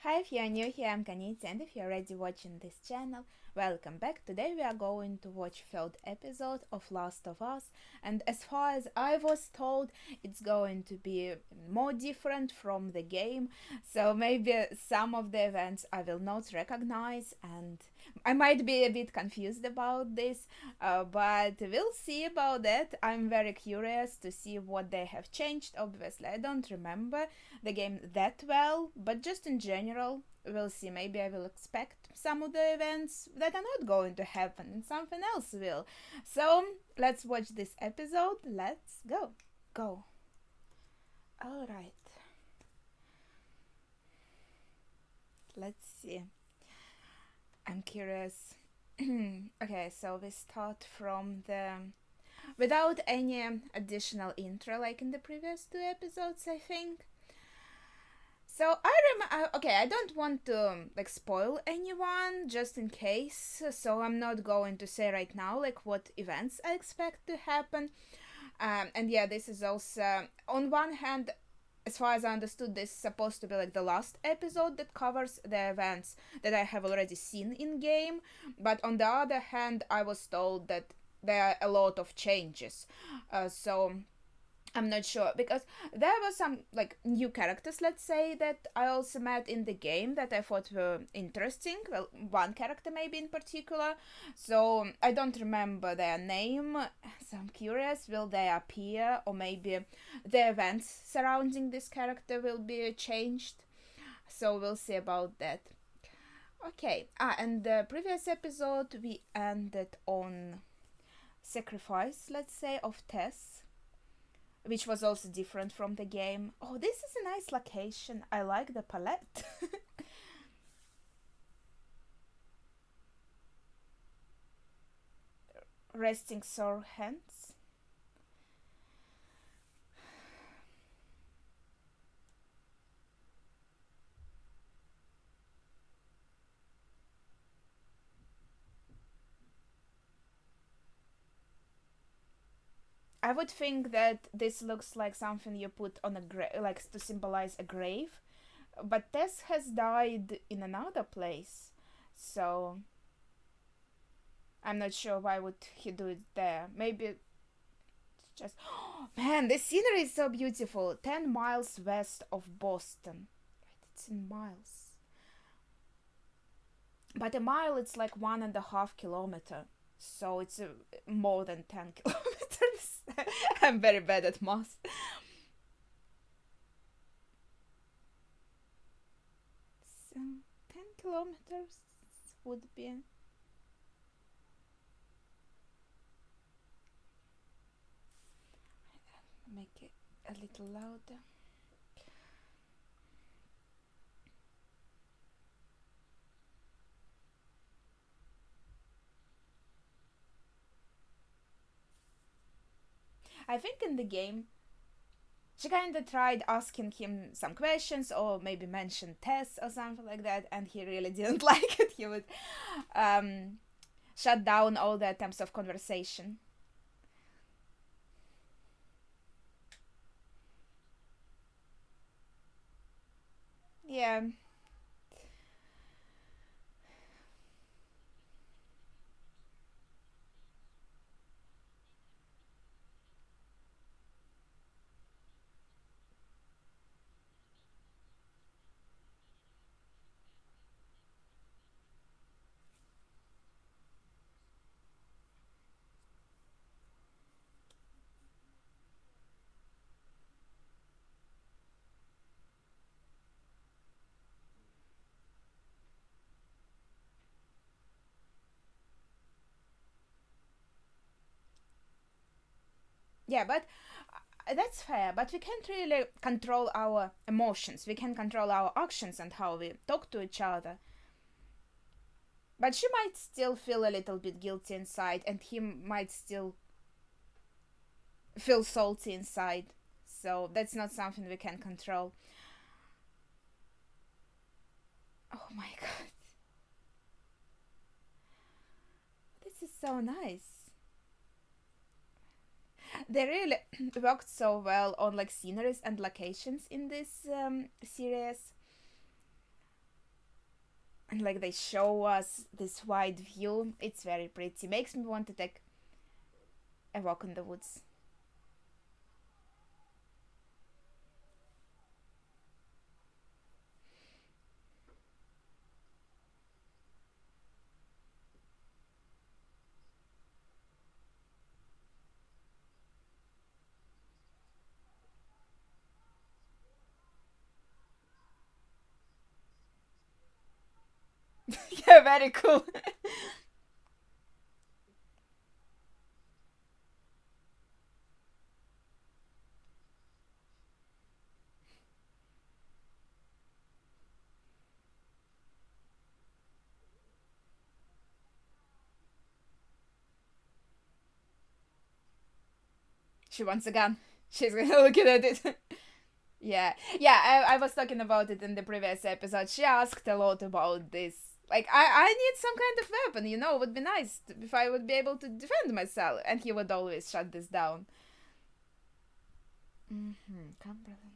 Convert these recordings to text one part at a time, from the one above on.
Hi, if you are new here, I'm Kanitsi, and if you're already watching this channel, welcome back. Today we are going to watch third episode of Last of Us, and as far as I was told, it's going to be more different from the game, so maybe some of the events I will not recognize, and I might be a bit confused about this, but we'll see about that. I'm very curious to see what they have changed. Obviously, I don't remember the game that well, but just in general, we'll see. Maybe I will expect some of the events that are not going to happen and something else will. So let's watch this episode. Let's go. Go. Alright, let's see. I'm curious. Okay, so we start from the without any additional intro like in the previous two episodes, I think. So okay, I don't want to like spoil anyone just in case, so I'm not going to say right now like what events I expect to happen. And yeah, this is also on one hand, as far as I understood, this is supposed to be like the last episode that covers the events that I have already seen in game. But on the other hand, I was told that there are a lot of changes. So I'm not sure because there were some like new characters, let's say, that I also met in the game that I thought were interesting. Well, one character maybe in particular. So I don't remember their name. So I'm curious, will they appear or maybe the events surrounding this character will be changed. So we'll see about that. Okay. And the previous episode we ended on sacrifice, let's say, of Tess, which was also different from the game. Oh, this is a nice location. I like the palette. Resting sore hands. I would think that this looks like something you put on a grave, like to symbolize a grave. But Tess has died in another place, so I'm not sure why would he do it there. Maybe it's just. Man, the scenery is so beautiful. 10 miles west of Boston. Right, it's in miles. But a mile it's like 1.5 kilometer, so it's more than 10 kilometers. I'm very bad at math. So 10 kilometers would be. Make it a little louder. I think in the game she kind of tried asking him some questions or maybe mention Tess or something like that, and he really didn't like it. He would um, shut down all the attempts of conversation. Yeah. Yeah, but that's fair, but we can't really control our emotions. We can control our actions and how we talk to each other. But she might still feel a little bit guilty inside, and he might still feel salty inside. So that's not something we can control. Oh my god, this is so nice. They really worked so well on like sceneries and locations in this series. And like they show us this wide view. It's very pretty. Makes me want to take a walk in the woods. Yeah, very cool. She wants a gun. She's gonna look at it. Yeah, yeah. I was talking about it in the previous episode. She asked a lot about this. Like, I need some kind of weapon. It would be nice if I would be able to defend myself. And he would always shut this down. Cumberland.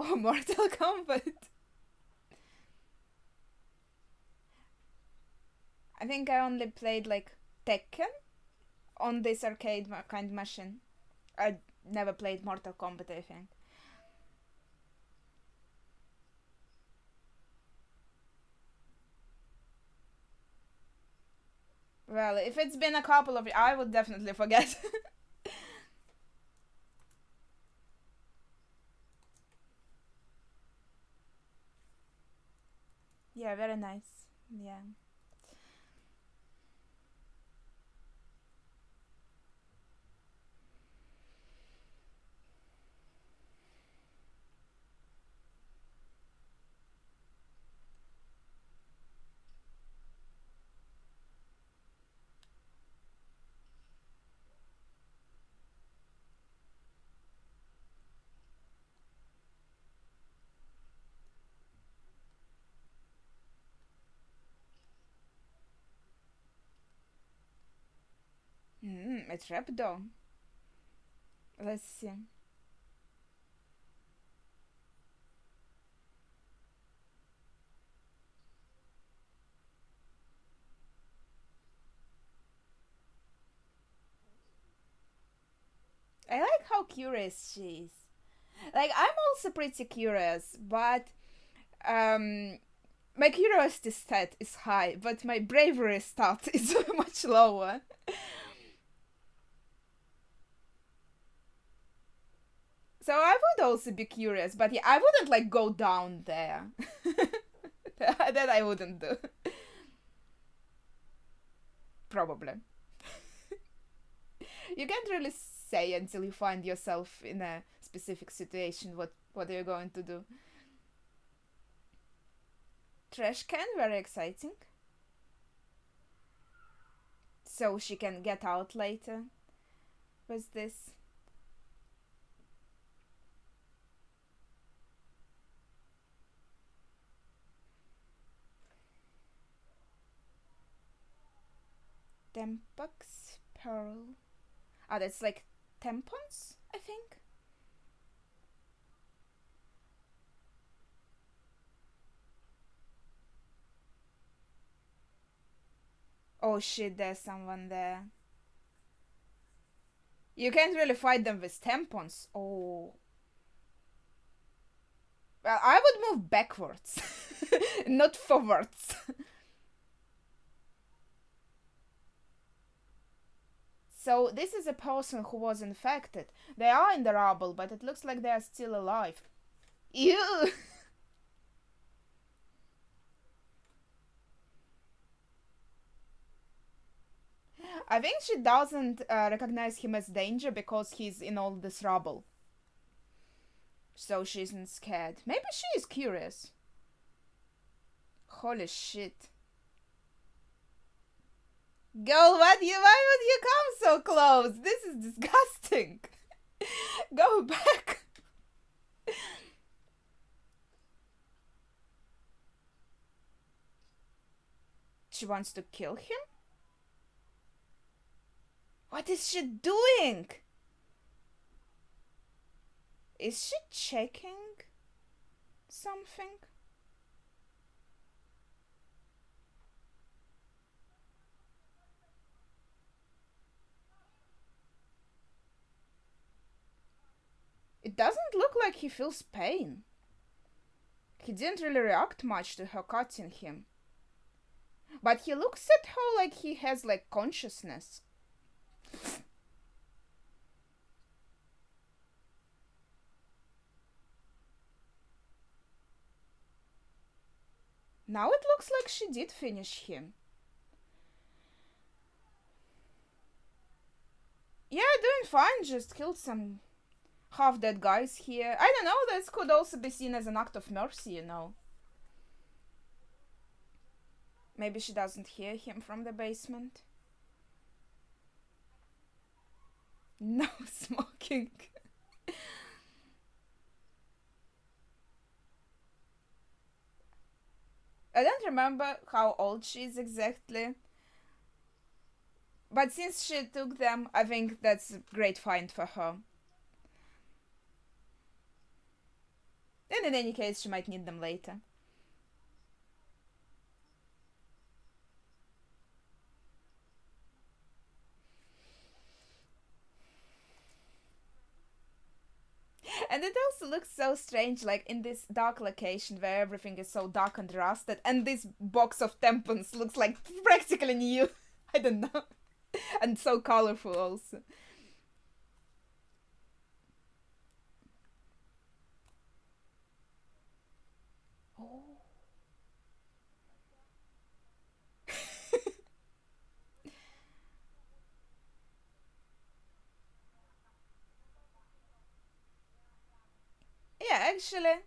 Oh, Mortal Kombat. I think I only played like Tekken on this arcade kind machine. I never played Mortal Kombat, I think. Well, if it's been a couple of, I would definitely forget. Yeah, very nice. Yeah. A trapdoor. Let's see. I like how curious she is. Like, I'm also pretty curious, but um, my curiosity stat is high, but my bravery stat is much lower. So I would also be curious, but yeah, I wouldn't like go down there. That I wouldn't do. Probably. You can't really say until you find yourself in a specific situation what are you going to do. Trash can, very exciting. So she can get out later with this. Tampax Pearl. Ah, that's like tampons, I think. Oh shit, there's someone there. You can't really fight them with tampons. Oh. Well, I would move backwards, not forwards. So this is a person who was infected. They are in the rubble, but it looks like they are still alive. Ew! I think she doesn't recognize him as danger because he's in all this rubble. So she isn't scared. Maybe she is curious. Holy shit. Girl, why would you come so close? This is disgusting. Go back. She wants to kill him? What is she doing? Is she checking something? It doesn't look like he feels pain. He didn't really react much to her cutting him. But he looks at her like he has like consciousness. Now it looks like she did finish him. Yeah, doing fine, just killed some half-dead guys here. I don't know, this could also be seen as an act of mercy, you know. Maybe she doesn't hear him from the basement. No smoking. I don't remember how old she is exactly. But since she took them, I think that's a great find for her. And in any case, she might need them later. And it also looks so strange, like in this dark location where everything is so dark and rusted, and this box of tampons looks like practically new. I don't know. And so colorful also. Oh. Yeah, actually.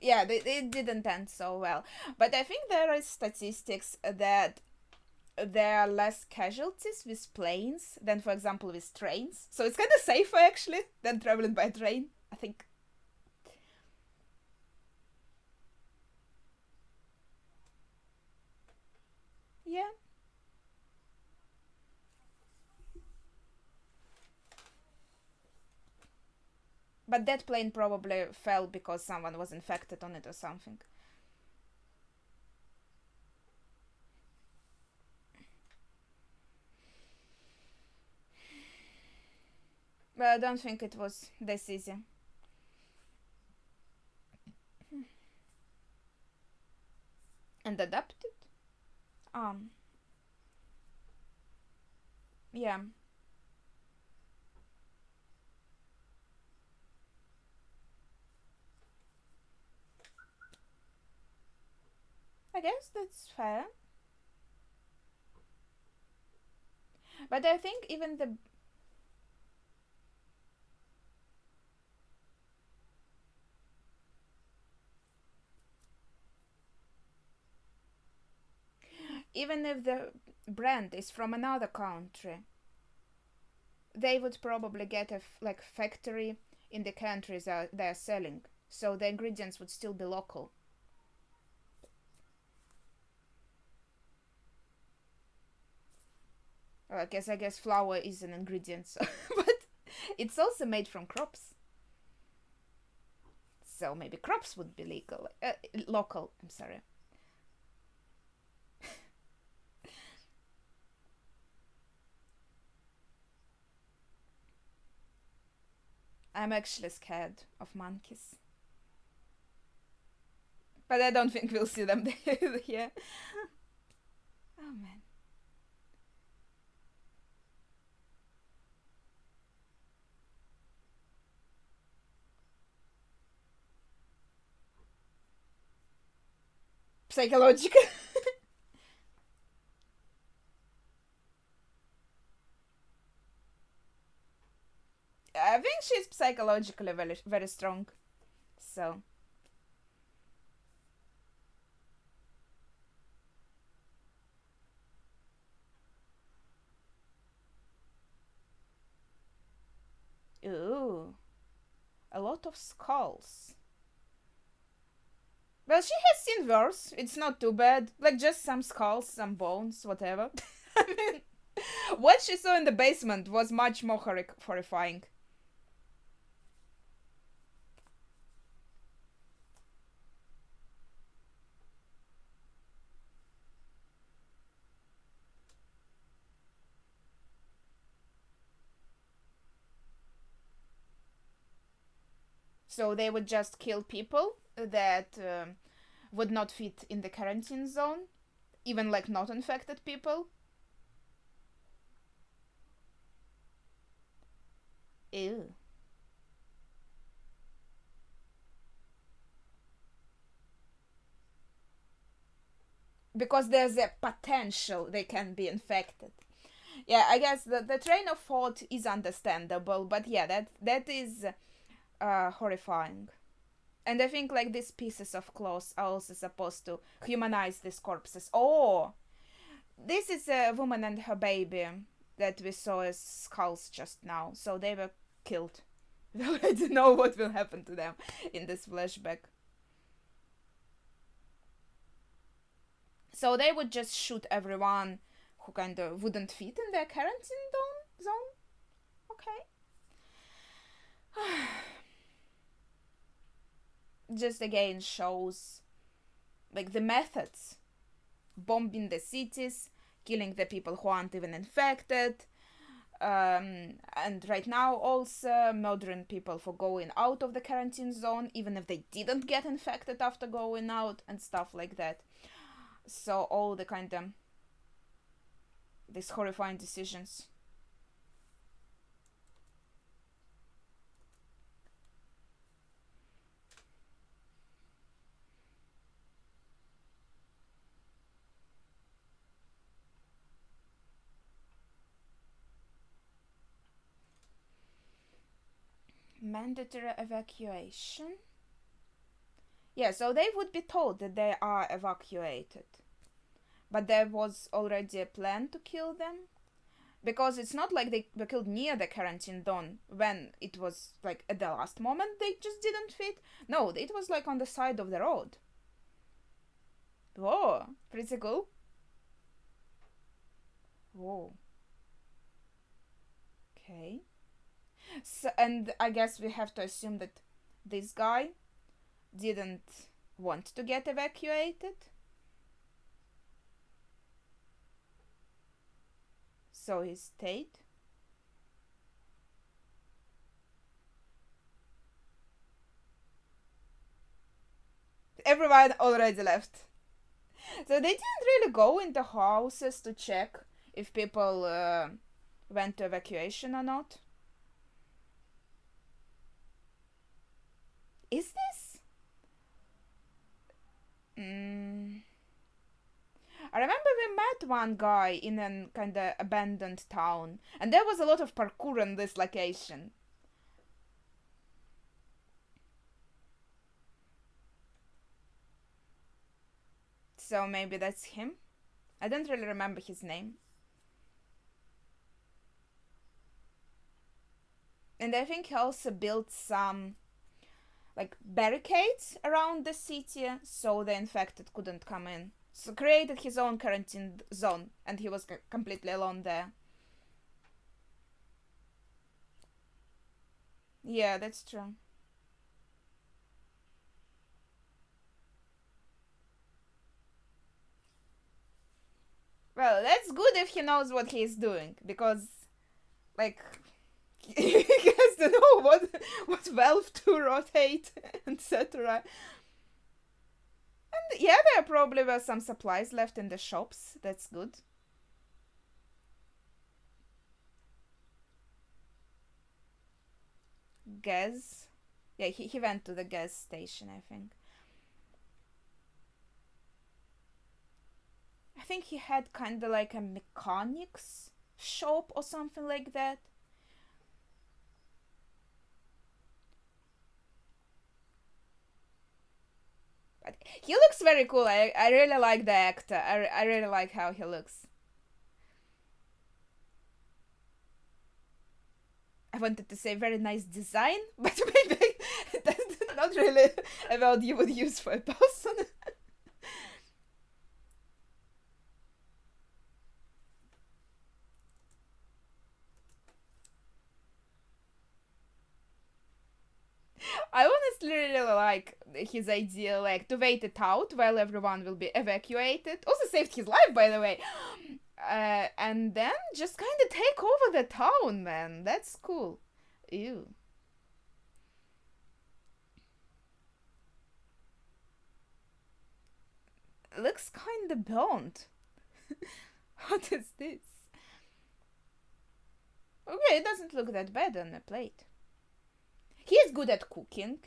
Yeah, they didn't end so well. But I think there is statistics that there are less casualties with planes than, for example, with trains. So it's kind of safer, actually, than traveling by train, I think. Yeah. But that plane probably fell because someone was infected on it or something. But I don't think it was this easy. And adapted? Um. Yeah. I guess that's fair. But I think even if the brand is from another country, they would probably get a like factory in the countries that they're selling, so the ingredients would still be local. I guess flour is an ingredient, so but it's also made from crops. So maybe crops would be legal, local. I'm sorry. I'm actually scared of monkeys, but I don't think we'll see them here. Oh man. Psychological. I think she's psychologically very, very strong. So A lot of skulls. Well, she has seen worse. It's not too bad. Like, just some skulls, some bones, whatever. I mean, what she saw in the basement was much more horrifying. So they would just kill people that would not fit in the quarantine zone, even like not infected people. Ew. Because there's a potential they can be infected. Yeah, I guess the train of thought is understandable, but yeah, that is horrifying. And I think like these pieces of cloth are also supposed to humanize these corpses. Oh, this is a woman and her baby that we saw as skulls just now. So they were killed. We already know what will happen to them in this flashback. So they would just shoot everyone who kind of wouldn't fit in their quarantine zone. Okay. Just again shows like the methods: bombing the cities, killing the people who aren't even infected, and right now also murdering people for going out of the quarantine zone even if they didn't get infected after going out and stuff like that. So all the kind of these horrifying decisions. Mandatory evacuation. Yeah, so they would be told that they are evacuated. But there was already a plan to kill them. Because it's not like they were killed near the quarantine zone when it was like at the last moment they just didn't fit. No, it was like on the side of the road. Whoa, pretty cool. Whoa. Okay. So, and I guess we have to assume that this guy didn't want to get evacuated. So he stayed. Everyone already left. So they didn't really go into houses to check if people went to evacuation or not. Is this? I remember we met one guy in an kind of abandoned town, and there was a lot of parkour in this location. So maybe that's him. I don't really remember his name. And I think he also built some like barricades around the city so the infected couldn't come in. So created his own quarantine zone, and he was completely alone there. Yeah, that's true. Well, that's good if he knows what he's doing, because, like, he has to know what valve to rotate, etc. And yeah, there probably were some supplies left in the shops. That's good. Gas. Yeah, he went to the gas station, I think. I think he had kind of like a mechanics shop or something like that. But he looks very cool. I really like the actor. I really like how he looks. I wanted to say very nice design, but Not really a word you would use for a person. I honestly really like his idea, like to wait it out while everyone will be evacuated. Also saved his life, by the way. And then just kind of take over the town, man. That's cool. Ew. Looks kind of burnt. What is this? Okay, it doesn't look that bad on the plate. He's good at cooking.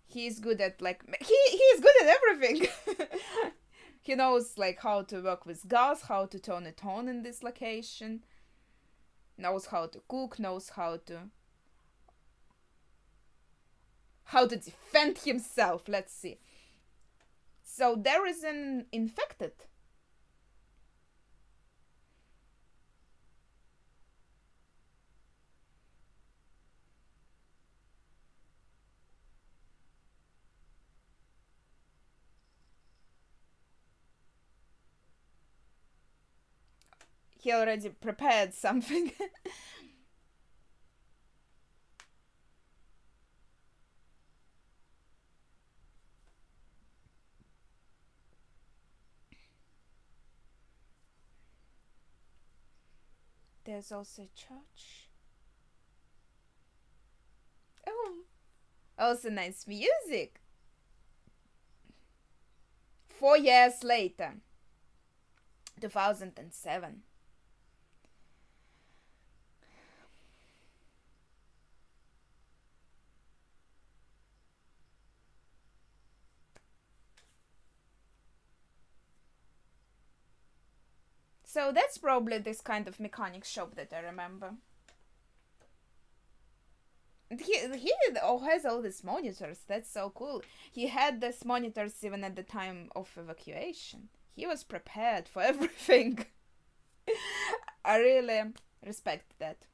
He's good at like he's good at everything. He knows like how to work with gas, how to turn it on in this location. Knows how to cook, knows how to defend himself. Let's see. So there is an infected. He already prepared something. There's also a church. Oh, also nice music. 4 years later, 2007. So that's probably this kind of mechanic shop that I remember. He has all these monitors. That's so cool. He had these monitors even at the time of evacuation. He was prepared for everything. I really respect that.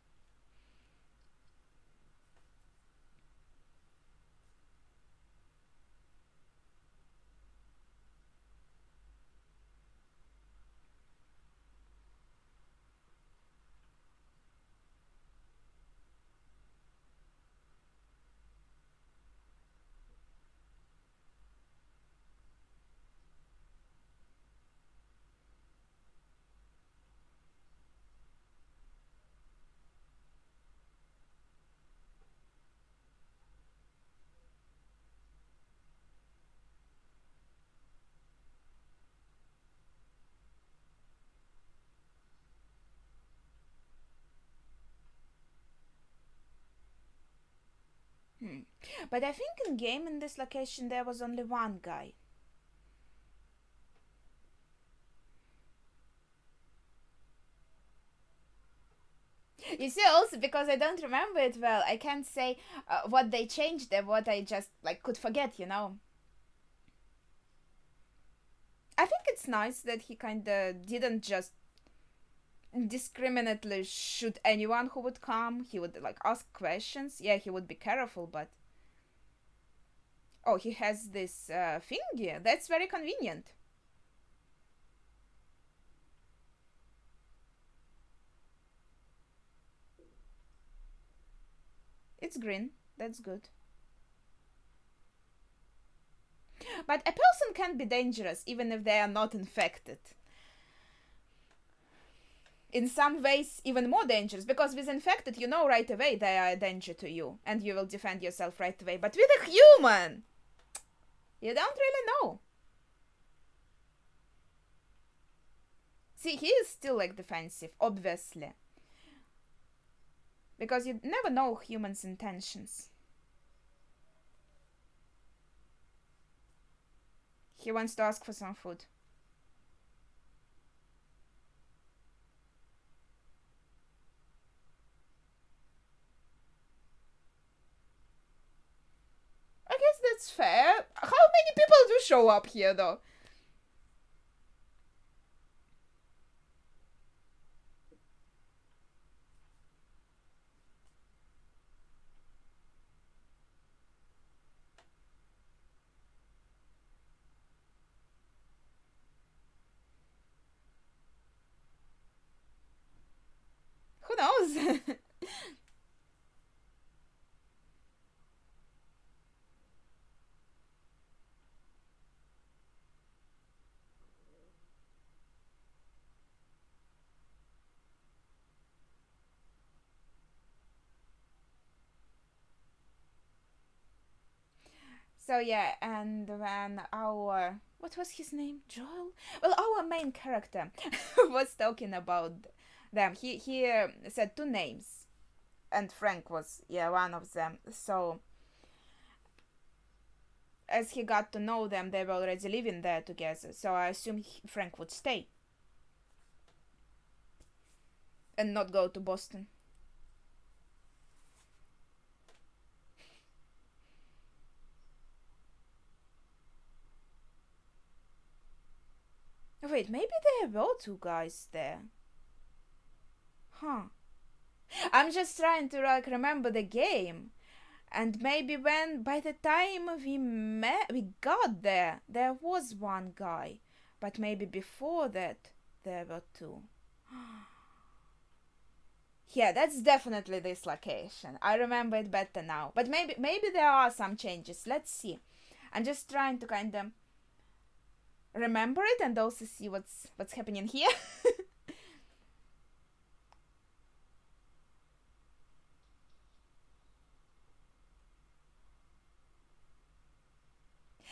Hmm. But I think in game in this location there was only one guy. You see, also because I don't remember it well, I can't say what they changed and what I just like could forget. I think it's nice that he kind of didn't just discriminately shoot anyone who would come. He would like ask questions. Yeah, he would be careful, but oh, he has this thingy. That's very convenient. It's green. That's good. But a person can be dangerous even if they are not infected. In some ways, even more dangerous because with infected, you know right away they are a danger to you and you will defend yourself right away. But with a human, you don't really know. See, he is still like defensive, obviously. Because you never know humans' intentions. He wants to ask for some food. I guess that's fair. How many people do show up here though? knows? So yeah, and when our what was his name? Joel? Well, our main character was talking about them. He said two names, and Frank was yeah one of them. So as he got to know them, they were already living there together. So I assume Frank would stay and not go to Boston. Wait, maybe there were two guys there. Huh. I'm just trying to like remember the game. And maybe when by the time we got there, there was one guy. But maybe before that there were two. Yeah, that's definitely this location. I remember it better now. But maybe there are some changes. Let's see. I'm just trying to kind of remember it and also see what's happening here.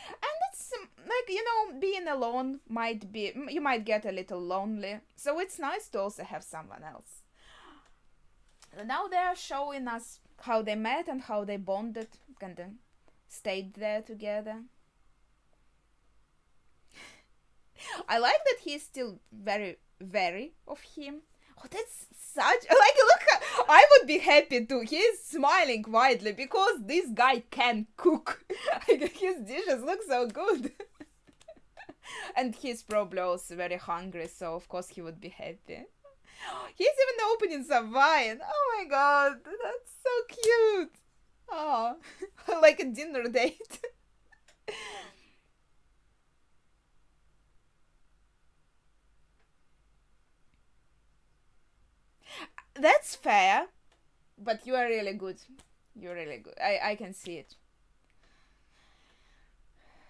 And it's like being alone might be you might get a little lonely. So it's nice to also have someone else. Now they are showing us how they met and how they bonded, kind of stayed there together. I like that he's still very, very of him. Oh, that's such like look. I would be happy too. He's smiling widely because this guy can cook. His dishes look so good, and he's probably also very hungry. So of course he would be happy. He's even opening some wine. Oh my god, that's so cute. Oh, like a dinner date. That's fair, but you are really good. You're really good. I can see it.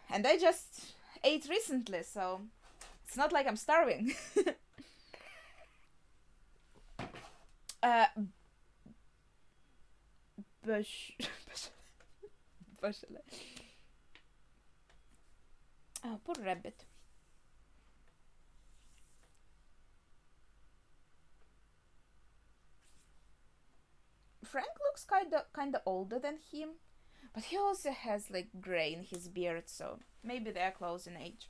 And I just ate recently, so it's not like I'm starving. uh, bush. Oh, poor rabbit. Frank looks kinda older than him, but he also has like gray in his beard, so maybe they're close in age.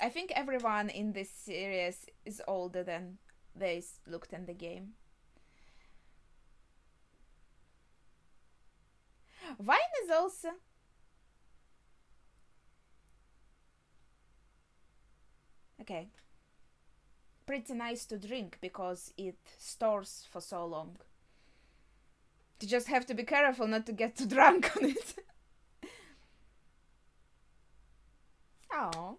I think everyone in this series is older than they looked in the game. Wine is also okay. Pretty nice to drink because it stores for so long. You just have to be careful not to get too drunk on it. Oh.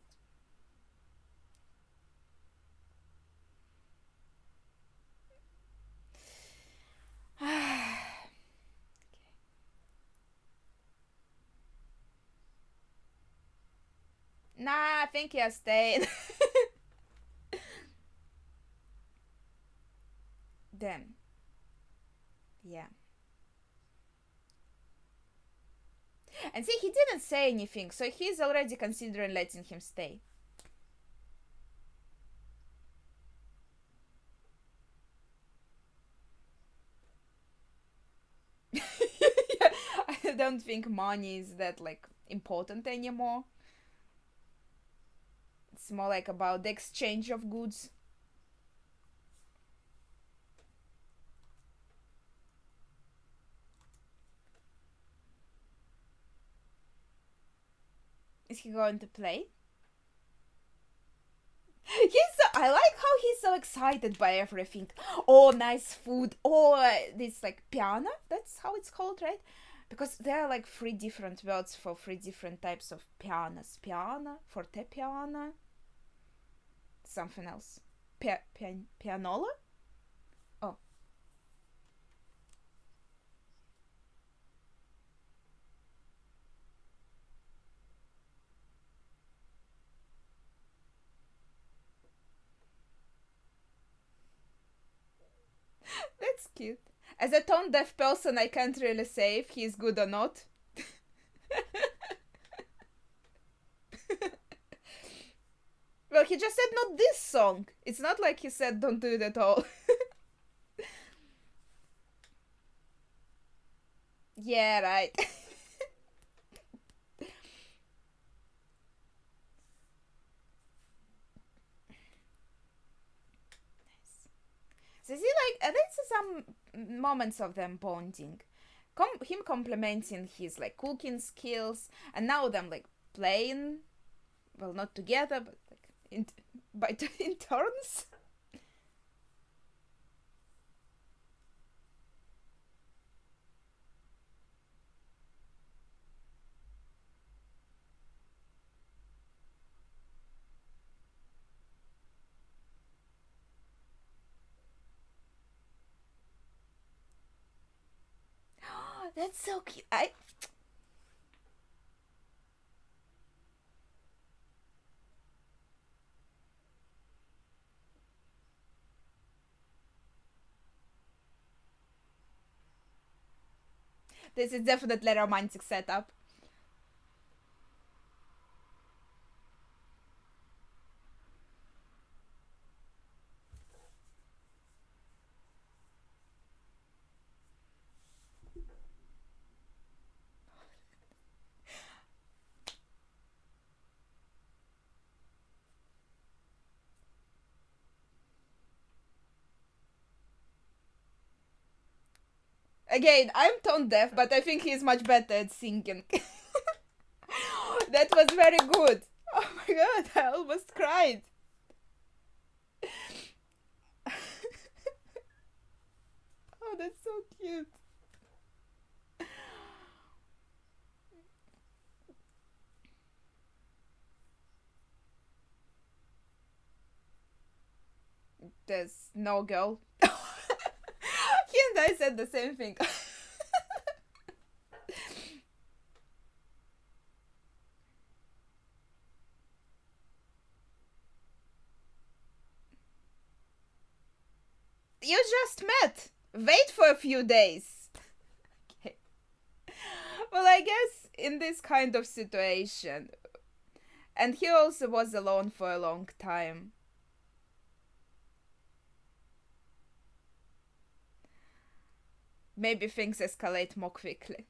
Nah, I think you're staying. Then. Yeah. And see, he didn't say anything, so he's already considering letting him stay. Yeah, I don't think money is that like important anymore. It's more like about the exchange of goods. Is he going to play? I like how he's so excited by everything. Oh, nice food. Oh, this like piano. That's how it's called, right? because there are like three different words for three different types of pianos. Piano, fortepiano, something else. Pianola? Oh. That's cute. As a tone deaf person, I can't really say if he's good or not. Well, he just said not this song. It's not like he said don't do it at all. Yeah, right. So see, like, there's some moments of them bonding. Him complimenting his like cooking skills, and now them like playing, well, not together, but like in turns. That's so cute. This is definitely a romantic setup. Again, I'm tone deaf, but I think he's much better at singing. That was very good. Oh my god, I almost cried. Oh, that's so cute. There's no girl. He and I said the same thing. You just met. Wait for a few days. Okay. Well, I guess in this kind of situation, and he also was alone for a long time. Maybe things escalate more quickly.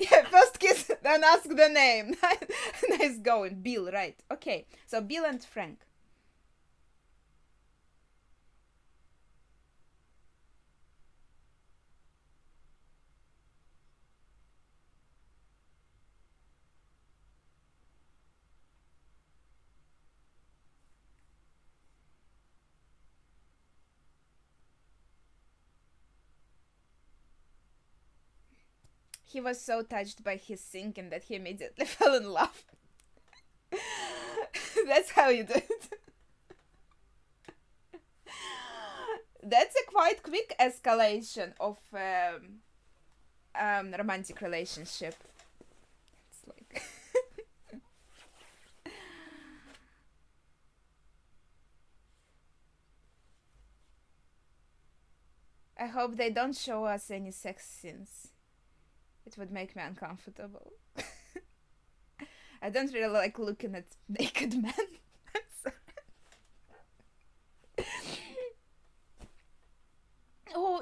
Yeah, first kiss, then ask the name. Nice going. Bill, right. Okay, so Bill and Frank. He was so touched by his singing that he immediately fell in love. That's how you do it. That's a quite quick escalation of romantic relationship. It's like I hope they don't show us any sex scenes. It would make me uncomfortable. I don't really like looking at naked men. Oh,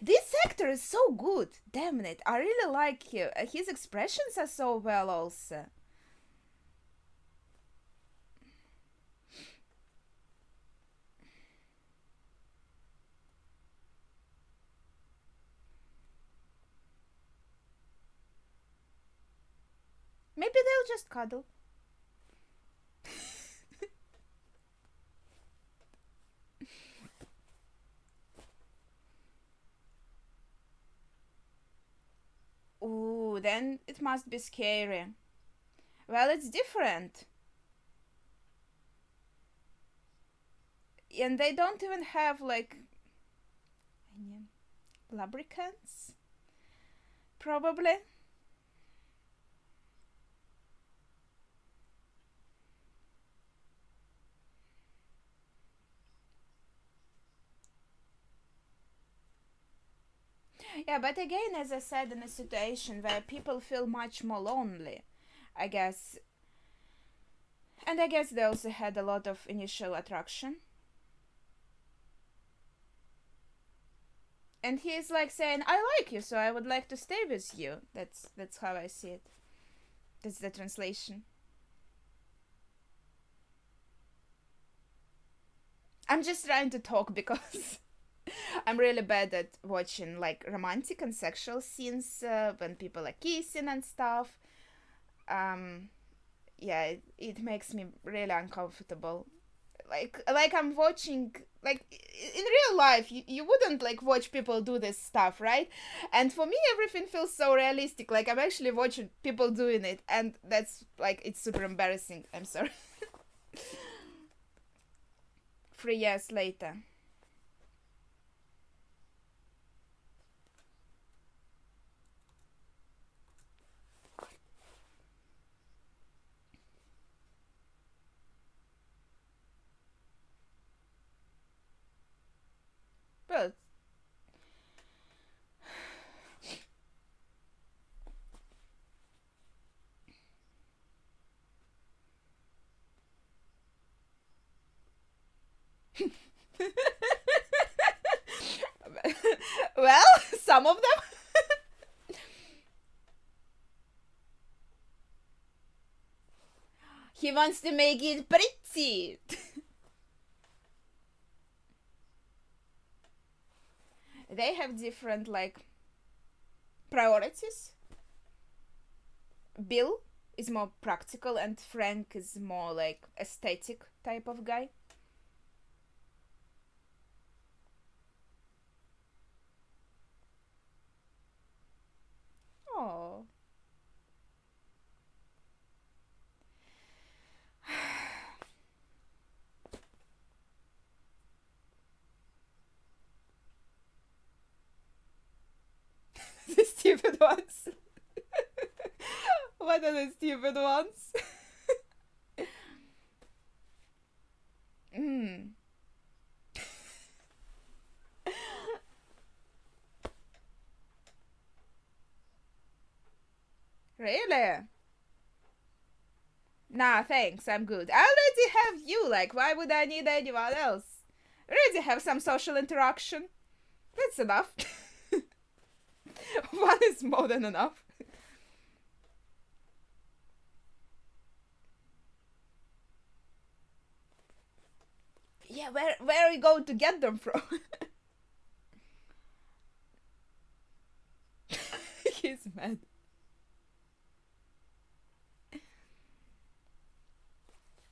this actor is so good. Damn it, I really like him. His expressions are so well also. Maybe they'll just cuddle. then it must be scary. Well, it's different. And they don't even have like any lubricants, probably. Yeah, but again, as I said, in a situation where people feel much more lonely, I guess, and I guess they also had a lot of initial attraction. And he's like saying, "I like you, so I would like to stay with you." That's how I see it. That's the translation. I'm just trying to talk because I'm really bad at watching like romantic and sexual scenes when people are kissing and stuff. Um, yeah, it makes me really uncomfortable. Like I'm watching like in real life you wouldn't like watch people do this stuff, right? And for me everything feels so realistic, like I'm actually watching people doing it, and that's like it's super embarrassing. I'm sorry. 3 years later. But well, some of them. He wants to make it pretty. They have different like priorities. Bill is more practical and Frank is more like aesthetic type of guy. Oh. The stupid ones. What are the stupid ones? Hmm. Really? Nah, thanks. I'm good. I already have you. Like, why would I need anyone else? I already have some social interaction. That's enough. One is more than enough. Yeah, where are you going to get them from? He's mad.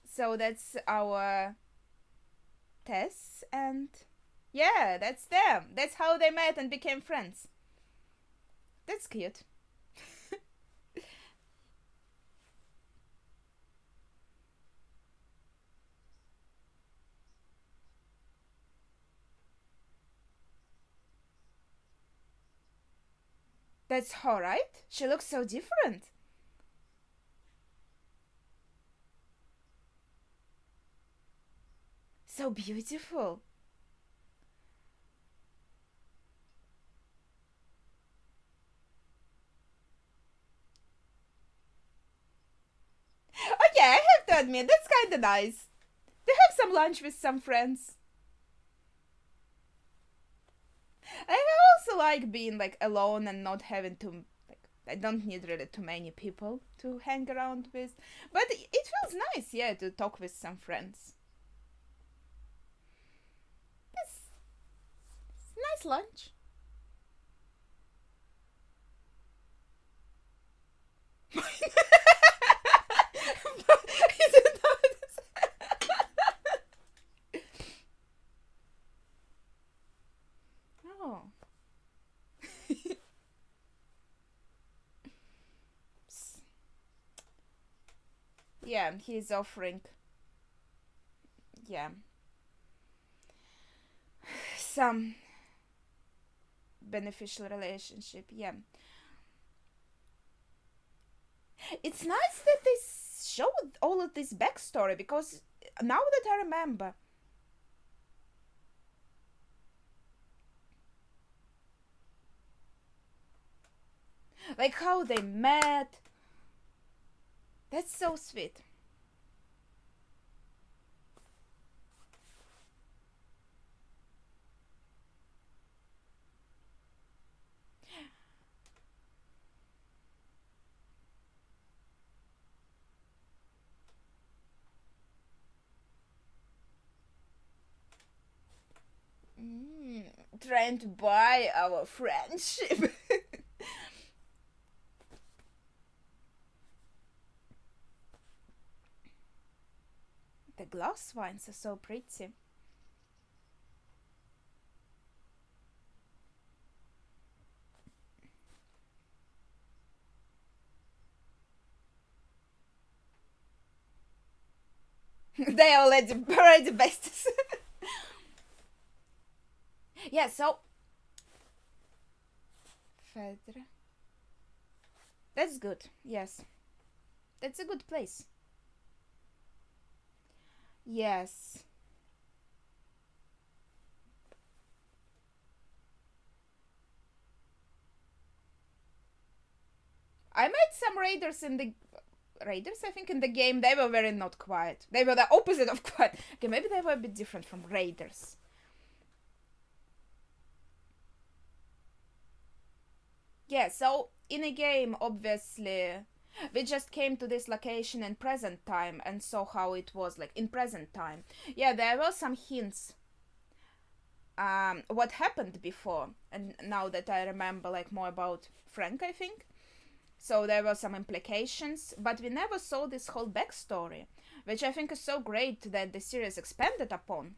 So that's our Tess, and yeah, that's them. That's how they met and became friends. That's cute. That's her, right? She looks so different. So beautiful. Okay, I have to admit, that's kind of nice. To have some lunch with some friends. I also like being like alone and not having to like. I don't need really too many people to hang around with, but it feels nice, yeah, to talk with some friends. It's, it's nice lunch. Is it not? Oh. yeah, he's offering, yeah, some beneficial relationship. Yeah, it's nice that they showed all of this backstory, because now that I remember, like how they met. That's so sweet. Mm, trying to buy our friendship. The glass wines are so pretty. They already besties. Yeah, so Fedra. That's good. Yes, that's a good place. Yes, I met some raiders in the raiders. I think in the game they were very not quiet. They were the opposite of quiet. Okay, maybe they were a bit different from raiders. Yeah, so in a game, obviously, we just came to this location in present time and saw how it was like in present time. Yeah, there were some hints what happened before, and now that I remember like more about Frank, I think. So there were some implications, but we never saw this whole backstory, which I think is so great that the series expanded upon.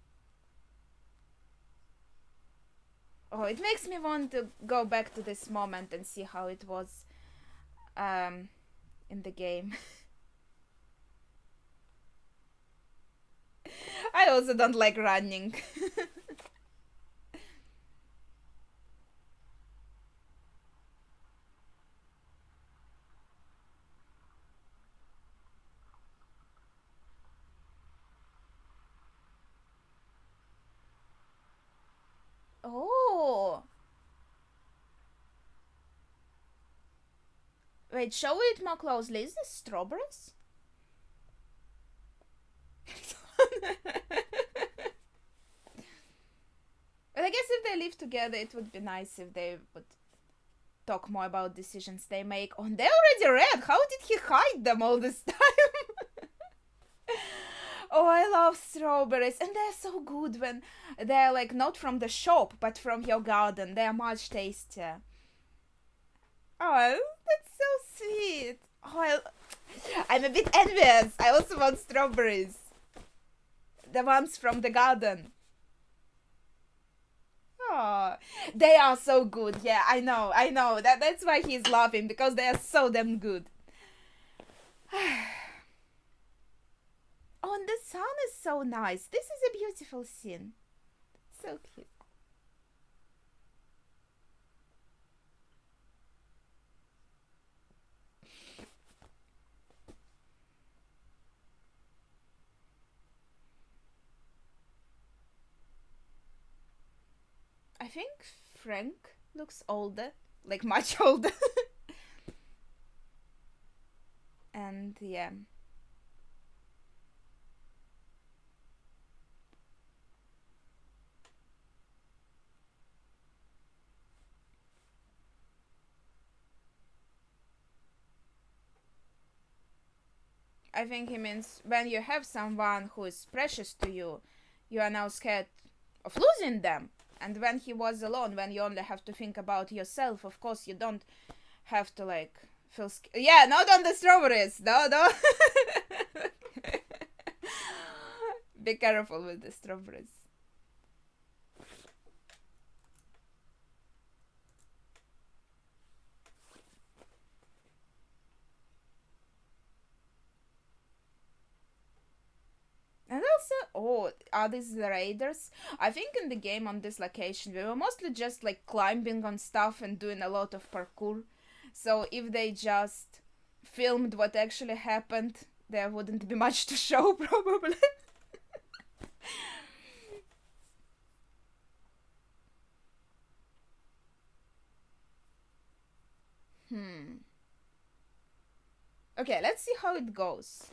Oh, it makes me want to go back to this moment and see how it was um, in the game. I also don't like running. Oh, wait, show it more closely. Is this strawberries? But I guess if they live together, it would be nice if they would talk more about decisions they make. Oh, they already read. How did he hide them all this time? Oh, I love strawberries, and they're so good when they're like not from the shop, but from your garden. They're much tastier. Oh, that's so sweet. Oh, I'm a bit envious. I also want strawberries. The ones from the garden. Oh, they are so good. Yeah, I know, I know. That's why he's laughing, because they are so damn good. Oh, and the sun is so nice. This is a beautiful scene. So cute. I think Frank looks older, like much older. And yeah, I think he means when you have someone who is precious to you, you are now scared of losing them. And when he was alone, when you only have to think about yourself, of course you don't have to like feel scared. Yeah, not on the strawberries. No, no. Be careful with the strawberries. oh, are these the raiders? I think in the game on this location we were mostly just like climbing on stuff and doing a lot of parkour. So if they just filmed what actually happened, there wouldn't be much to show probably. Hmm. Okay, let's see how it goes.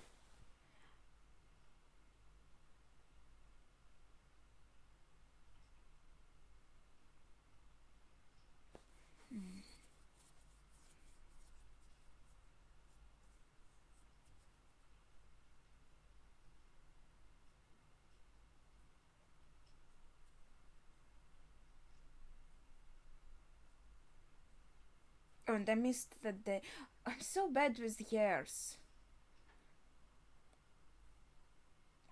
Oh, and I missed that day. I'm so bad with years.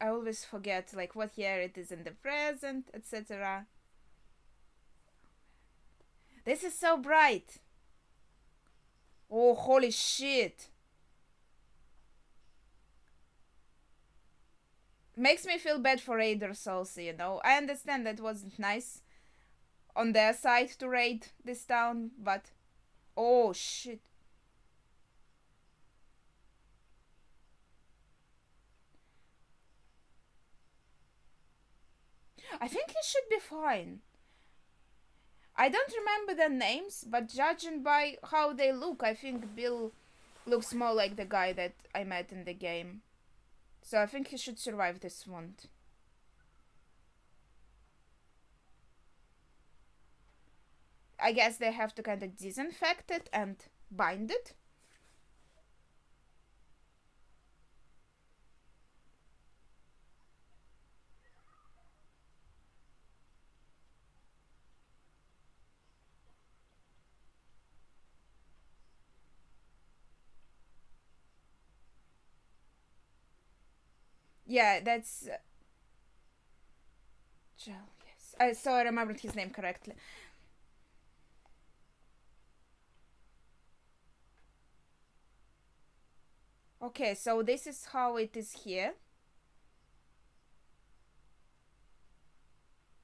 I always forget like what year it is in the present, etc. This is so bright. Oh, holy shit. Makes me feel bad for raiders also, you know. I understand that wasn't nice on their side to raid this town, but oh shit. I think he should be fine. I don't remember their names, but judging by how they look, I think Bill looks more like the guy that I met in the game. So I think he should survive this wound. I guess they have to kind of disinfect it and bind it. Yeah, that's Joel. Yes, I remembered his name correctly. Okay, so this is how it is here.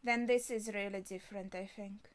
Then this is really different, I think.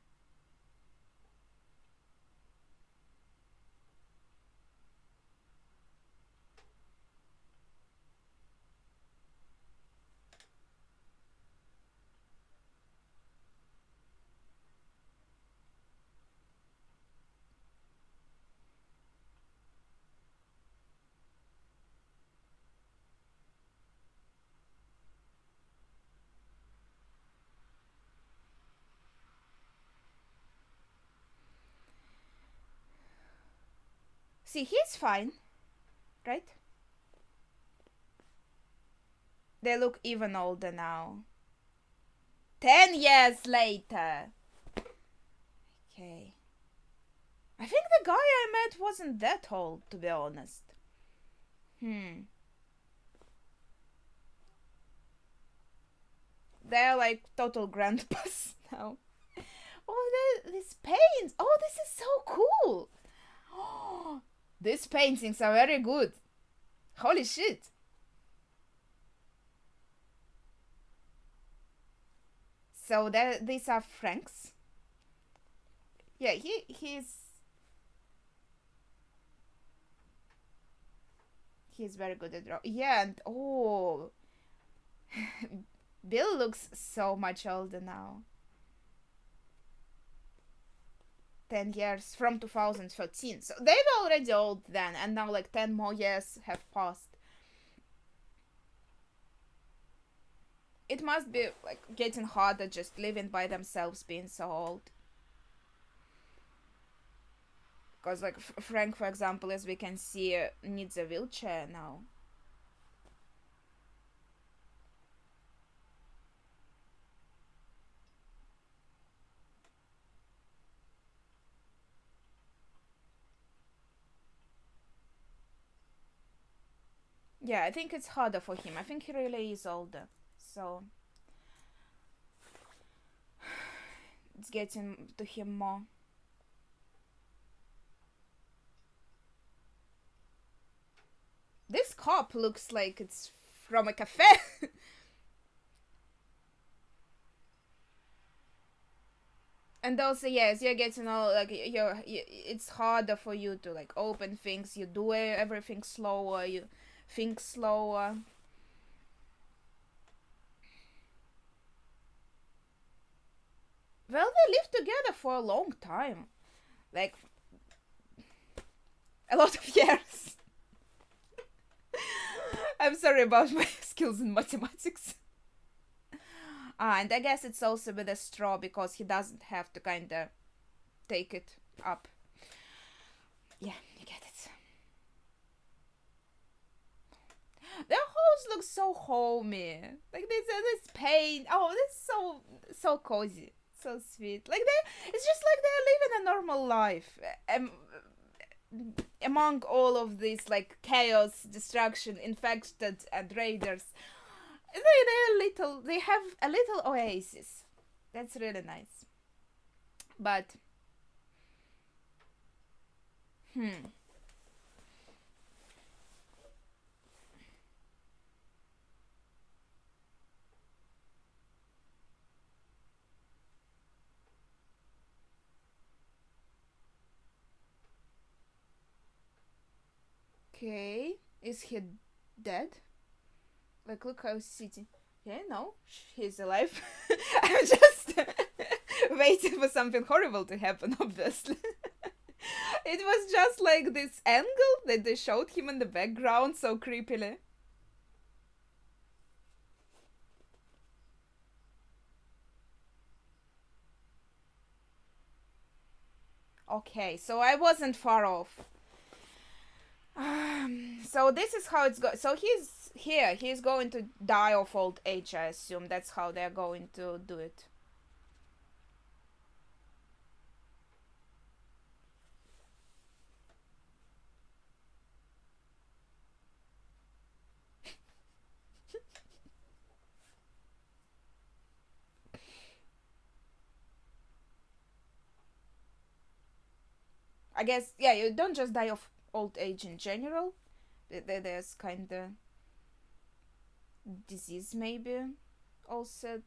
See, he's fine, right? They look even older now. 10 years later. Okay. I think the guy I met wasn't that old, to be honest. They're like total grandpas now. Oh, these paints. Oh, this is so cool. Oh, these paintings are very good. Holy shit. So these are Frank's. Yeah, he's very good at drawing. Yeah, and oh, Bill looks so much older now. 10 years from 2013. So they were already old then, and now like 10 more years have passed. It must be like getting harder just living by themselves being so old. Because like Frank, for example, as we can see, needs a wheelchair now. Yeah, I think it's harder for him. I think he really is older. So it's getting to him more. This cop looks like it's from a cafe. And also, yes, you get to know like it's harder for you to like open things. You do everything slower. You think slower. Well, they lived together for a long time, like a lot of years. I'm sorry about my skills in mathematics. And I guess it's also with a straw because he doesn't have to kind of take it up. Yeah, you get it. Their house looks so homey. Like this paint. Oh, this so cozy, so sweet. Like it's just like they're living a normal life. Among all of this like chaos, destruction, infected, and raiders, they have a little oasis. That's really nice. But hmm. Okay, is he dead? Like, look how he's sitting. Yeah, no, he's alive. I'm just waiting for something horrible to happen, obviously. It was just like this angle that they showed him in the background so creepily. Okay, so I wasn't far off. So this is how it's going. So he's here. He's going to die of old age, I assume. That's how they're going to do it. I guess, yeah, you don't just die of old age in general. There's kind of disease, maybe, also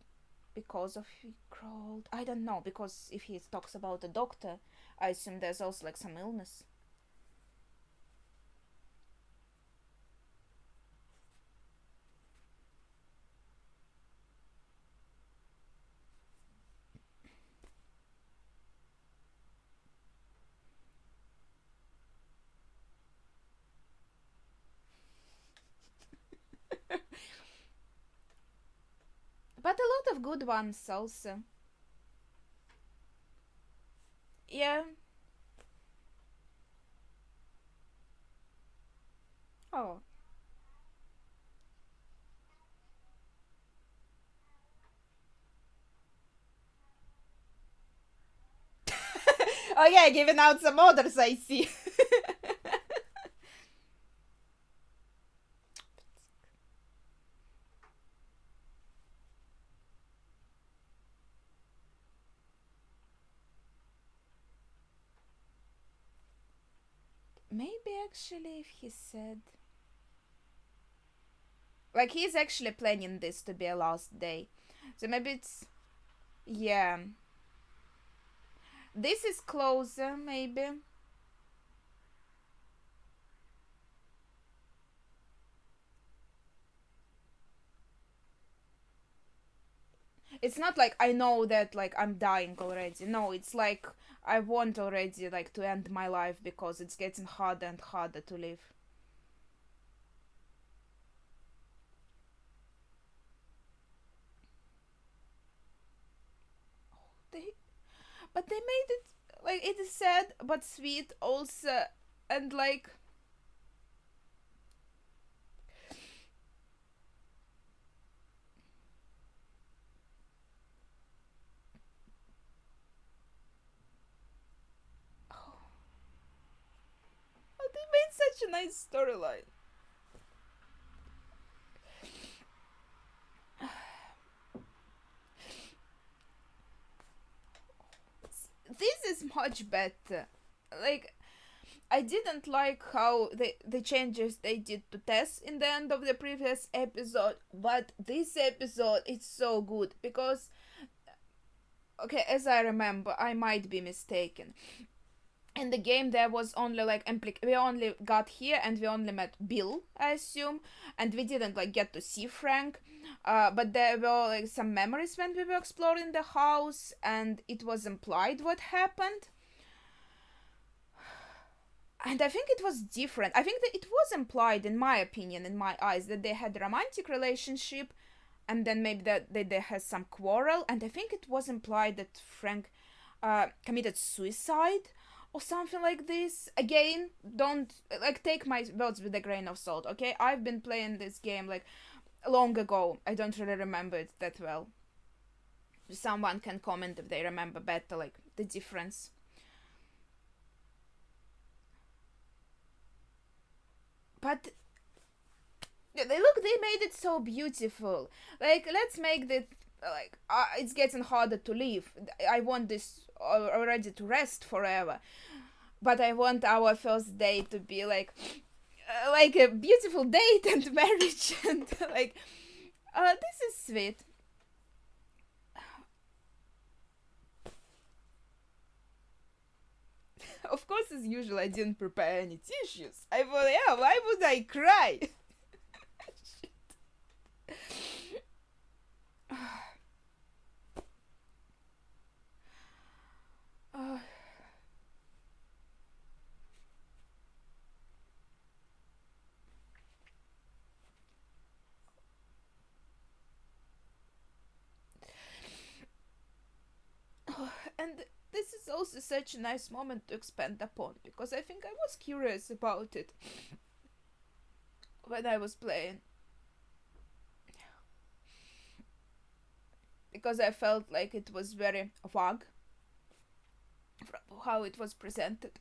because of he crawled. I don't know, because if he talks about a doctor, I assume there's also like some illness. But a lot of good ones also. Yeah. Oh. Oh yeah, giving out some orders, I see. Maybe actually if he said, like, he's actually planning this to be a last day. So maybe it's, yeah. This is closer, maybe. It's not like I know that like I'm dying already. No, it's like I want already like to end my life because it's getting harder and harder to live. They, but they made it like it is sad but sweet also, and like oh, they made such a nice storyline. This is much better. Like I didn't like how the changes they did to Tess in the end of the previous episode, but this episode is so good because Okay, as I remember, I might be mistaken. In the game, there was only like we only got here and we only met Bill, I assume, and we didn't like get to see Frank. But there were like some memories when we were exploring the house, and it was implied what happened. And I think it was different. I think that it was implied, in my opinion, in my eyes, that they had a romantic relationship, and then maybe that they had some quarrel. And I think it was implied that Frank committed suicide or something like this. Again, don't like take my words with a grain of salt, okay? I've been playing this game like long ago. I don't really remember it that well. Someone can comment if they remember better, like the difference. But they made it so beautiful. Like, let's make this like it's getting harder to leave. I want this already to rest forever, but I want our first date to be like a beautiful date and marriage and like this is sweet. Of course, as usual, I didn't prepare any tissues. I thought, yeah, why would I cry? uh, and this is also such a nice moment to expand upon because I think I was curious about it when I was playing because I felt like it was very vague from how it was presented.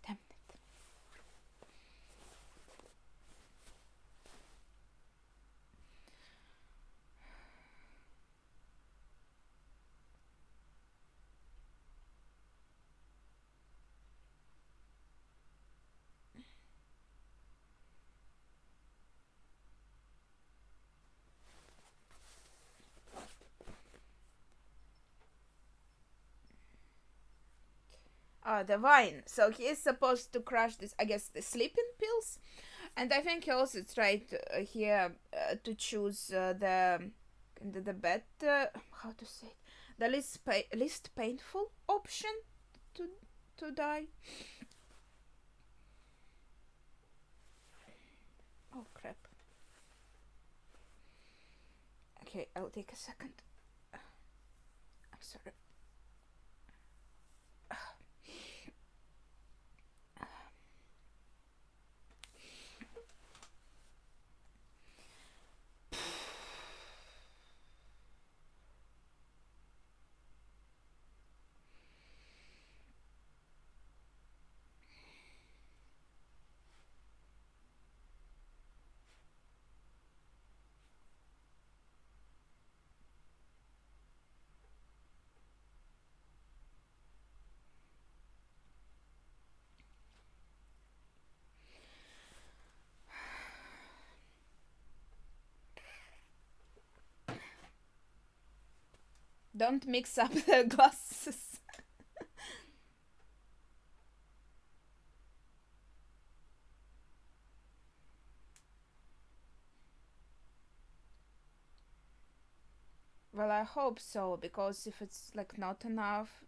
Damn it. The wine. So he is supposed to crush this, I guess, the sleeping pills, and I think he also tried here to choose the better how to say it, the least painful option to die. Oh crap. Okay, I'll take a second. I'm sorry. Don't mix up the glasses. Well, I hope so, because if it's like not enough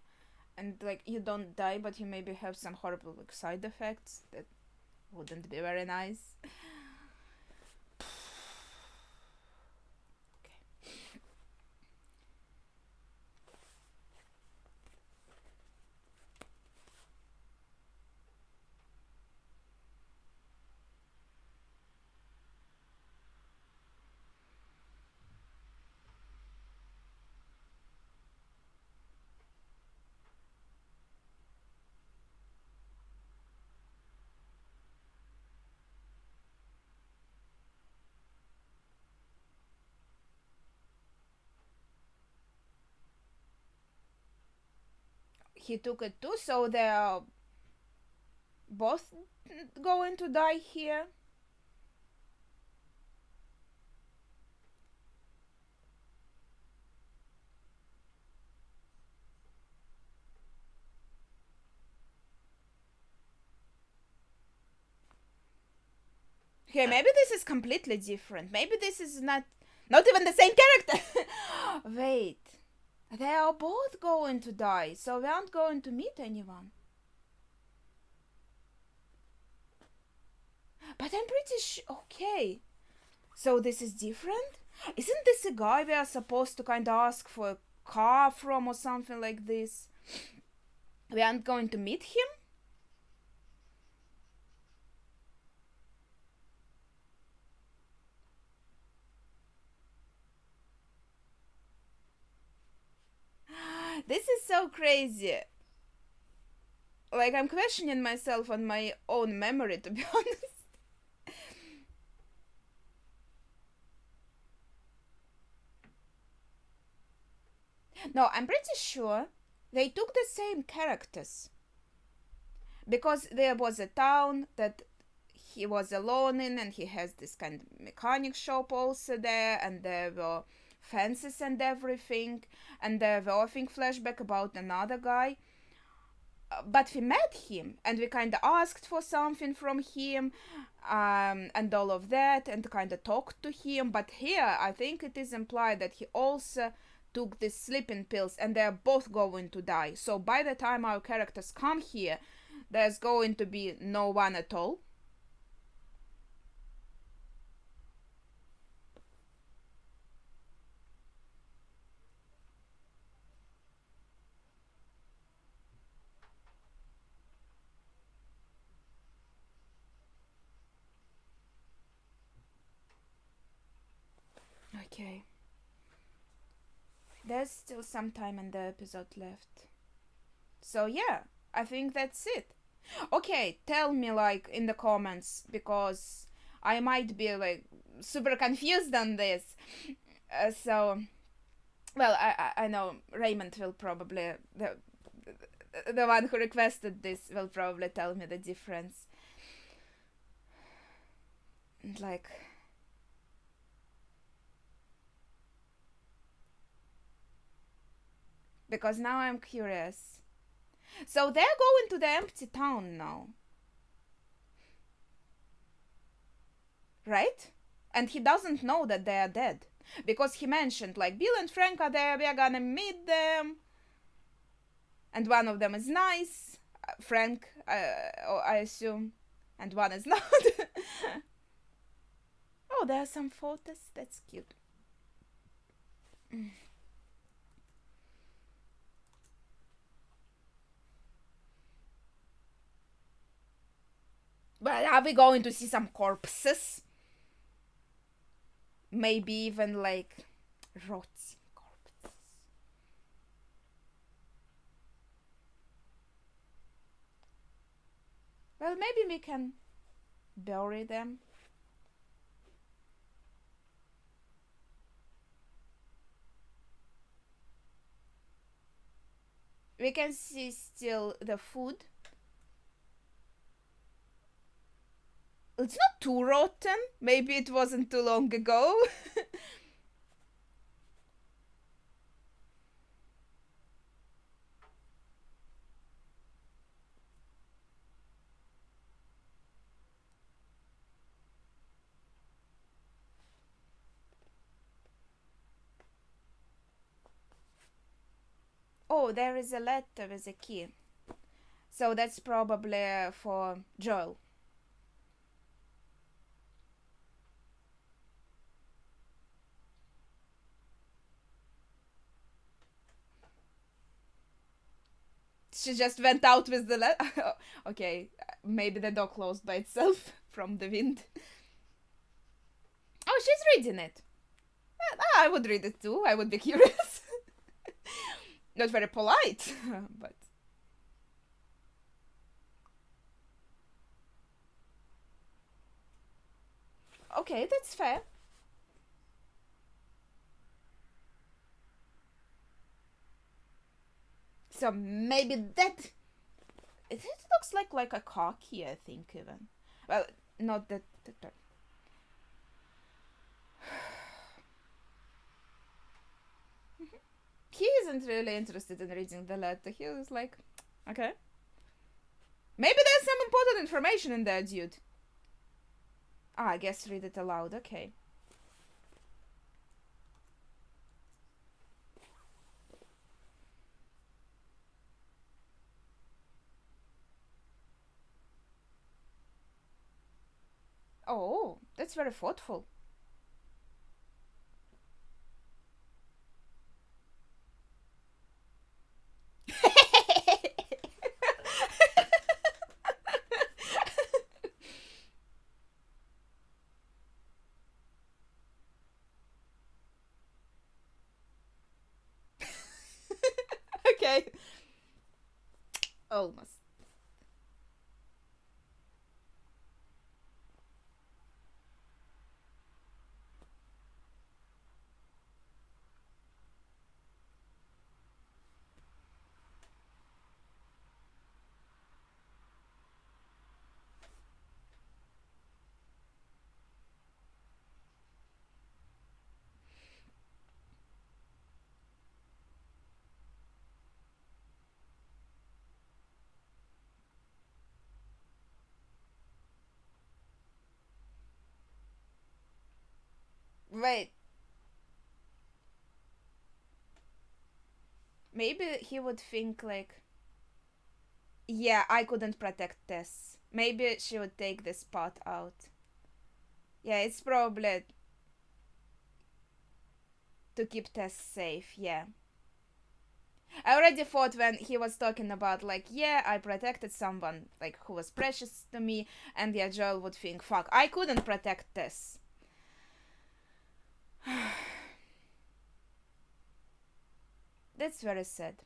and like you don't die but you maybe have some horrible like side effects, that wouldn't be very nice. he took it too, so they're both going to die here. Okay, maybe this is completely different. Maybe this is not even the same character. Wait. They are both going to die, so we aren't going to meet anyone. But I'm pretty sure... Okay. So this is different? Isn't this a guy we are supposed to kind of ask for a car from or something like this? We aren't going to meet him? This is so crazy. Like, I'm questioning myself on my own memory, to be honest. No, I'm pretty sure they took the same characters. Because there was a town that he was alone in, and he has this kind of mechanic shop also there, and there were fences and everything, and there were, I think, flashback about another guy. But we met him, and we kind of asked for something from him, and all of that, and kind of talked to him. But here, I think it is implied that he also took these sleeping pills, and they're both going to die. So by the time our characters come here, there's going to be no one at all. Okay. There's still some time in the episode left. So yeah, I think that's it. Okay, tell me like in the comments, because I might be like super confused on this. So, well, I know Raymond will probably the one who requested this will probably tell me the difference. And like, because now I'm curious. So they're going to the empty town now, right? And he doesn't know that they are dead, because he mentioned like Bill and Frank are there, we are gonna meet them, and one of them is nice, Frank, I assume, and one is not. Oh, there are some photos. That's cute. But are we going to see some corpses? Maybe even like rotting corpses. Well, maybe we can bury them. We can see still the food. It's not too rotten. Maybe it wasn't too long ago. Oh, there is a letter with a key. So that's probably for Joel. She just went out with the letter. Okay, maybe the door closed by itself from the wind. Oh, she's reading it. I would read it too. I would be curious. Not very polite, but. Okay, that's fair. So maybe that it looks like a car key, I think, even. Well, not that. He isn't really interested in reading the letter. He was like, okay. Maybe there's some important information in there, dude. Ah, I guess read it aloud. Okay. Oh, that's very thoughtful. Okay. Almost. Wait. Maybe he would think like, yeah, I couldn't protect Tess. Maybe she would take this part out. Yeah, it's probably to keep Tess safe, yeah. I already thought when he was talking about, like, yeah, I protected someone, like, who was precious to me, and yeah, Joel would think, fuck, I couldn't protect Tess. That's very sad.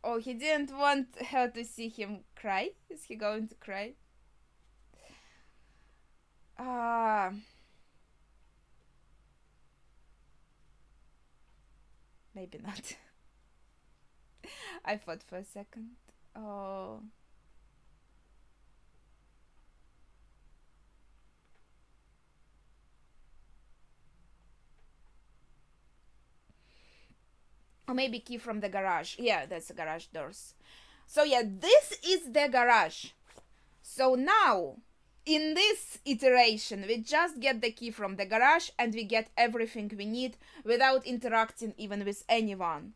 Oh, he didn't want her to see him cry? Is he going to cry? Ah, maybe not. I thought for a second. Oh. Or maybe key from the garage. Yeah, that's the garage doors. So yeah, this is the garage. So now, in this iteration, we just get the key from the garage and we get everything we need without interacting even with anyone.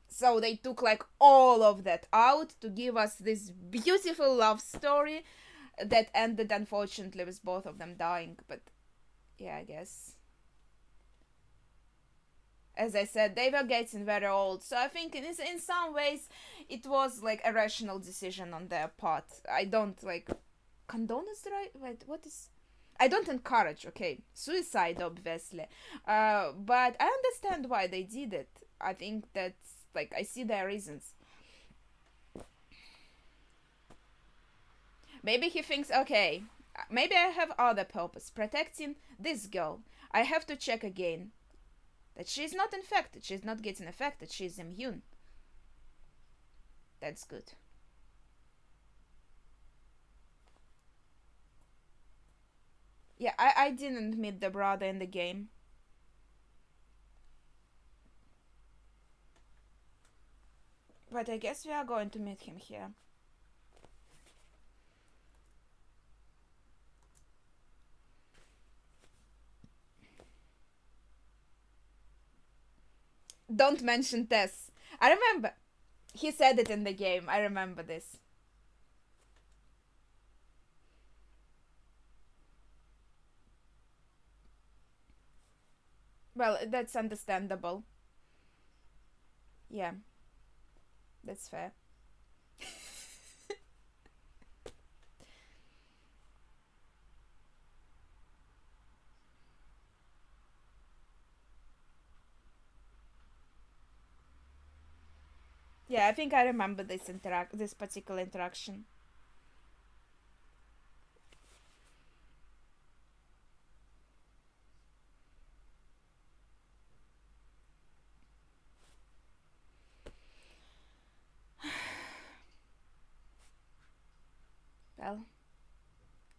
So they took like all of that out to give us this beautiful love story that ended unfortunately with both of them dying. But yeah, I guess. As I said, they were getting very old, so I think in some ways it was like a rational decision on their part. I don't like condone is the right. Wait, what is? I don't encourage. Okay, suicide obviously, but I understand why they did it. I think that's like I see their reasons. Maybe he thinks, okay, maybe I have other purpose, protecting this girl. I have to check again that she's not infected. She's not getting affected. She's immune. That's good. Yeah, I didn't meet the brother in the game. But I guess we are going to meet him here. Don't mention Tess. I remember. He said it in the game. I remember this. Well, that's understandable. Yeah, that's fair. Yeah, I think I remember this particular interaction.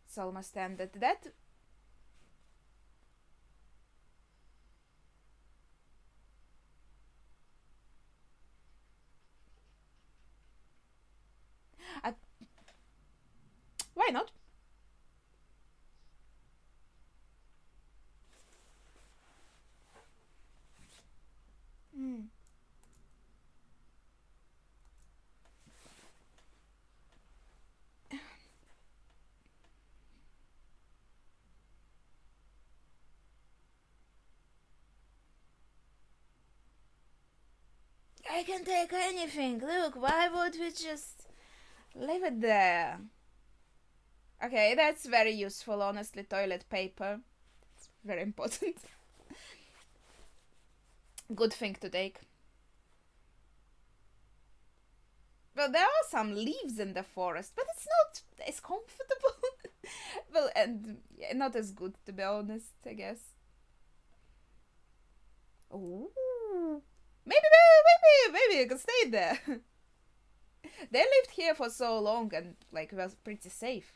It's almost ended. That I, why not? Mm. I can take anything. Look, why would we just leave it there? Okay, that's very useful, honestly. Toilet paper. It's very important. Good thing to take. Well, there are some leaves in the forest, but it's not as comfortable. Well, and yeah, not as good, to be honest, I guess. Ooh. Maybe you can stay there. They lived here for so long and, like, was pretty safe.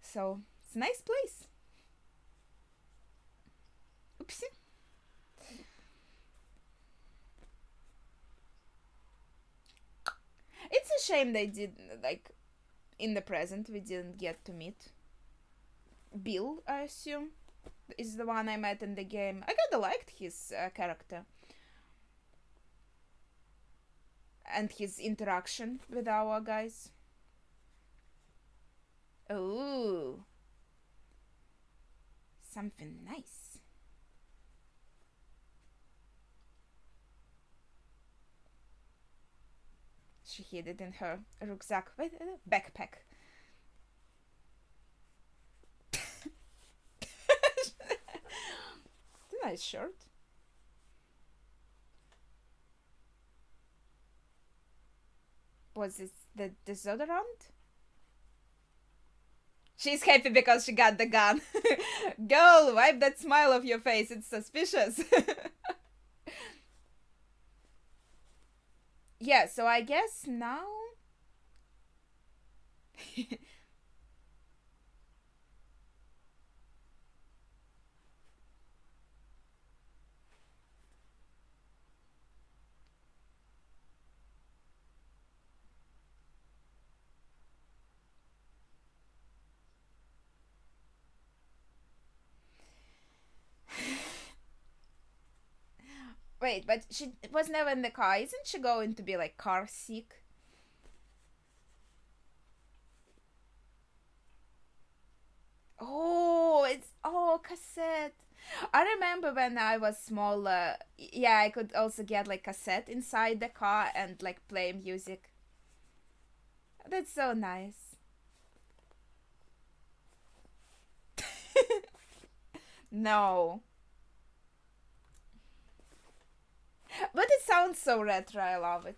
So, it's a nice place. Oopsie. It's a shame they did, like, in the present, we didn't get to meet Bill, I assume, is the one I met in the game. I kinda liked his character and his interaction with our guys. Oh, something nice. She hid it in her rucksack. Wait, backpack. It's a nice shirt. Was it the desodorant? She's happy because she got the gun. Girl, wipe that smile off your face. It's suspicious. Yeah, so I guess now. Wait, but she was never in the car. Isn't she going to be like car sick? Oh, it's cassette. I remember when I was smaller. Yeah, I could also get like cassette inside the car and like play music. That's so nice. No, but it sounds so retro. I love it.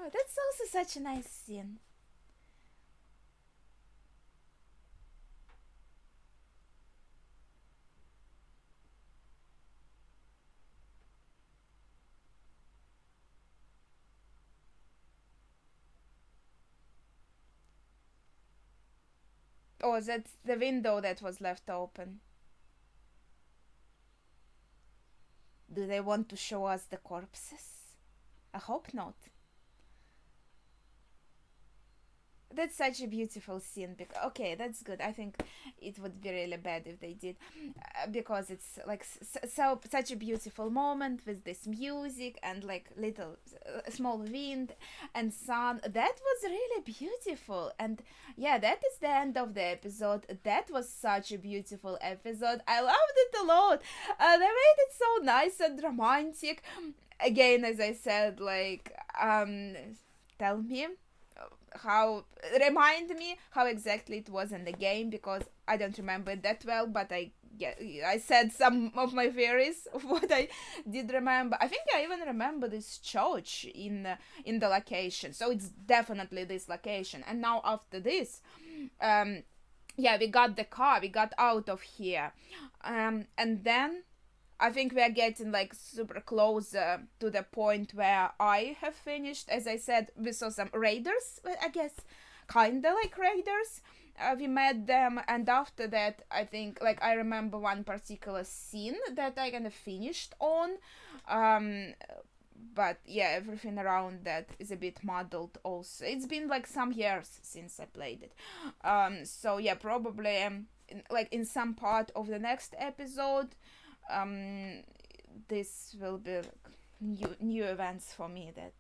Oh, that's also such a nice scene. Oh, that's the window that was left open. Do they want to show us the corpses? I hope not. That's such a beautiful scene. Okay, that's good. I think it would be really bad if they did, because it's like such a beautiful moment with this music and like little small wind and sun. That was really beautiful. And yeah, that is the end of the episode. That was such a beautiful episode. I loved it a lot. They made it so nice and romantic. Again, as I said, like tell me how remind me how exactly it was in the game, because I don't remember it that well, but I said some of my theories of what I did remember. I think I even remember this church in the location, so it's definitely this location. And now after this, yeah, we got the car, we got out of here, and then I think we are getting like super close to the point where I have finished. As I said, we saw some raiders, I guess, kinda like raiders. We met them, and after that, I think, like, I remember one particular scene that I kind of finished on. Um, but yeah, everything around that is a bit muddled also. It's been like some years since I played it. So yeah, probably like in some part of the next episode, um, this will be like new events for me that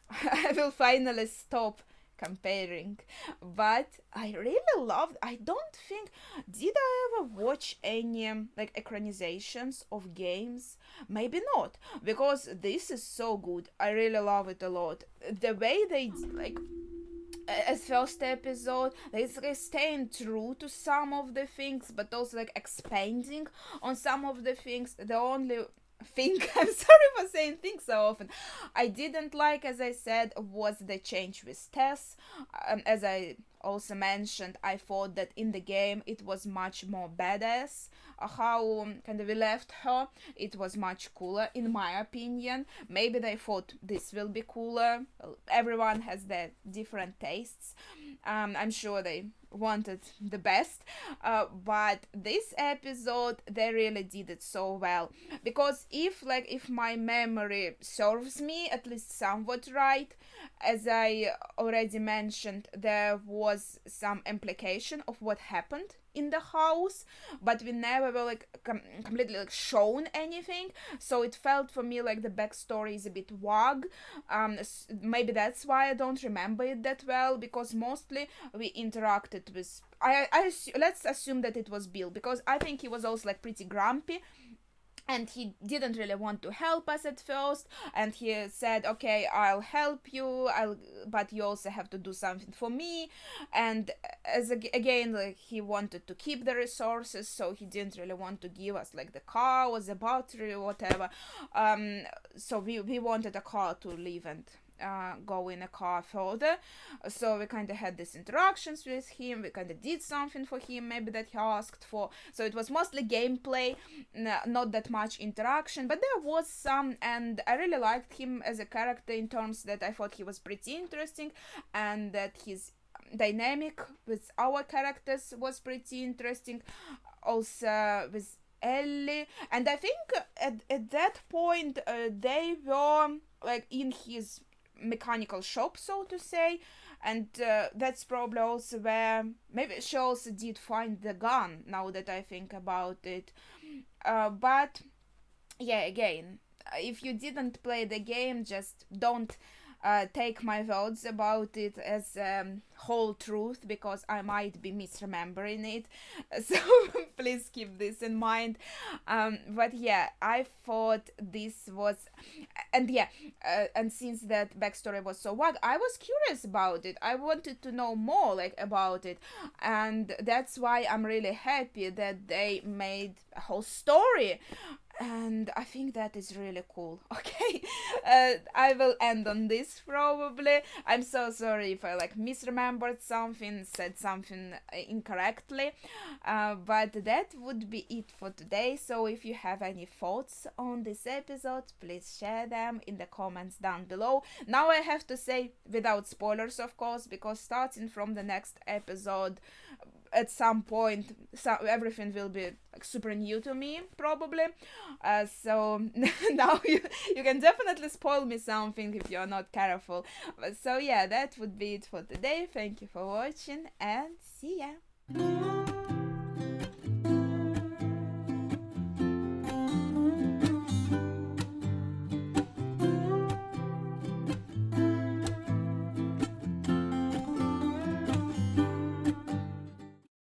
I will finally stop comparing. But I really loved, I don't think, did I ever watch any like ekranizations of games? Maybe not, because this is so good. I really love it a lot. The way they like as first episode, they're staying true to some of the things, but also like expanding on some of the things. The only thing, I'm sorry for saying things so often, I didn't like, as I said, was the change with Tess. As I also mentioned, I thought that in the game it was much more badass. How kind of we left her, it was much cooler in my opinion. Maybe they thought this will be cooler. Everyone has their different tastes. I'm sure they wanted the best, but this episode they really did it so well, because if my memory serves me at least somewhat right, as I already mentioned, there was some implication of what happened in the house, but we never were like completely like shown anything, so it felt for me like the backstory is a bit vague. Maybe that's why I don't remember it that well, because mostly we interacted with let's assume that it was Bill, because I think he was also like pretty grumpy, and he didn't really want to help us at first, and he said, okay, I'll help you, but you also have to do something for me. And again, like, he wanted to keep the resources, so he didn't really want to give us like the car or the battery or whatever. So we wanted a car to live and go in a car further. So we kind of had these interactions with him, we kind of did something for him maybe that he asked for, so it was mostly gameplay, not that much interaction, but there was some, and I really liked him as a character in terms that I thought he was pretty interesting, and that his dynamic with our characters was pretty interesting, also with Ellie. And I think at that point they were like in his mechanical shop, so to say, and that's probably also where maybe she also did find the gun, now that I think about it. But yeah, again, if you didn't play the game, just don't take my words about it as whole truth, because I might be misremembering it. So please keep this in mind. But yeah, I thought this was, and yeah, and since that backstory was so vague, I was curious about it. I wanted to know more like about it, and that's why I'm really happy that they made a whole story. And I think that is really cool. Okay, I will end on this probably. I'm so sorry if I like misremembered something, said something incorrectly, but that would be it for today. So if you have any thoughts on this episode, please share them in the comments down below. Now I have to say, without spoilers of course, because starting from the next episode, at some point, everything will be like super new to me probably, so now you can definitely spoil me something if you're not careful. So yeah, that would be it for today. Thank you for watching, and see ya.